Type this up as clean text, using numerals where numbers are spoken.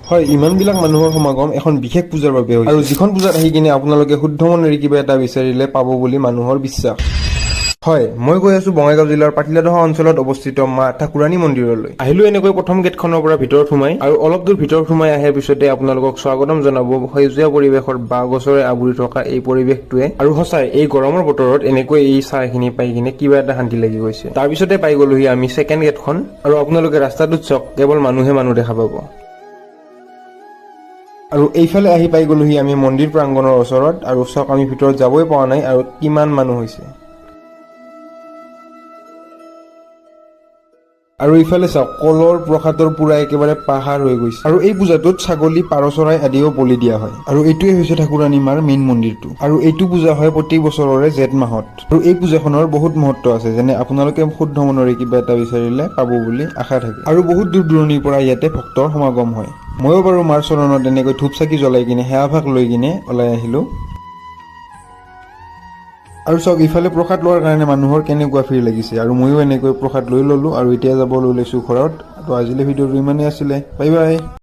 হয়, ইমানবিলাক মানুহৰ সমাগম এখন বিশেষ পূজাৰ বাবে হৈছে আৰু যিখন পূজাত আহি কিনে আপোনালোকে শুদ্ধ মনেৰে কিবা এটা বিচাৰিলে পাব বুলি মানুহৰ বিশ্বাস। হয়, মই গৈ আছো বঙাইগাঁও জিলাৰ পাটিলাদহা অঞ্চলত অৱস্থিত মা ঠাকুৰাণী মন্দিৰলৈ। আহিলো এনেকৈ প্ৰথম গেটখনৰ পৰা ভিতৰত সোমাই আৰু অলপ দূৰ ভিতৰত সোমাই আহে পিছতে আপোনালোকক স্বাগতম জনাব সেউজীয়া পৰিৱেশৰ বাঁহ গছৰে আৱৰি থকা এই পৰিৱেশটোৱে। আৰু সঁচাই এই গৰমৰ বতৰত এনেকৈ এই চাহ খিনি পাই কিনে কিবা এটা শান্তি লাগি গৈছে। তাৰ পিছতে পাই গলোহি আমি ছেকেণ্ড গেটখন আৰু আপোনালোকে ৰাস্তাটোত চাওক কেৱল মানুহে মানুহ দেখা পাব। আৰু এইফালে আহি পাই গলোহি আমি মন্দিৰ প্ৰাংগণৰ ওচৰত আৰু চাওক আমি ভিতৰত যাবই পৰা নাই আৰু কিমান মানুহ হৈছে। আৰু ইফালে চাওক কলৰ প্ৰসাদৰ পুৰা একেবাৰে পাহাৰ হৈ গৈছে। আৰু এই পূজাটোত ছাগলী পাৰ চৰাই আদিও বলি দিয়া হয়। আৰু এইটোৱে হৈছে ঠাকুৰাণী মাৰ মেইন মন্দিৰটো। আৰু এইটো পূজা হয় প্ৰতি বছৰৰে জেঠ মাহত। আৰু এই পূজাখনৰ বহুত মহত্ব আছে, যেনে আপোনালোকে শুদ্ধ মনেৰে কিবা এটা বিচাৰিলে পাব বুলি আশা থাকে। আৰু বহুত দূৰ দূৰণিৰ পৰা ইয়াতে ভক্তৰ সমাগম হয়। ময়ো বাৰু মাৰ চৰণত এনেকৈ ধূপ চাকি জ্বলাই কিনে সেৱাভাগ লৈ কিনে ওলাই আহিলো। আৰু চাওক ইফালে প্ৰসাদ লোৱাৰ কাৰণে মানুহৰ কেনেকুৱা ভিৰ লাগিছে। আৰু ময়ো এনেকৈ প্ৰসাদ লৈ ললো আৰু এতিয়া যাব লৈছো ঘৰত। আৰু আজিলৈ ভিডিঅ'টো ইমানেই আছিলে। Bye bye.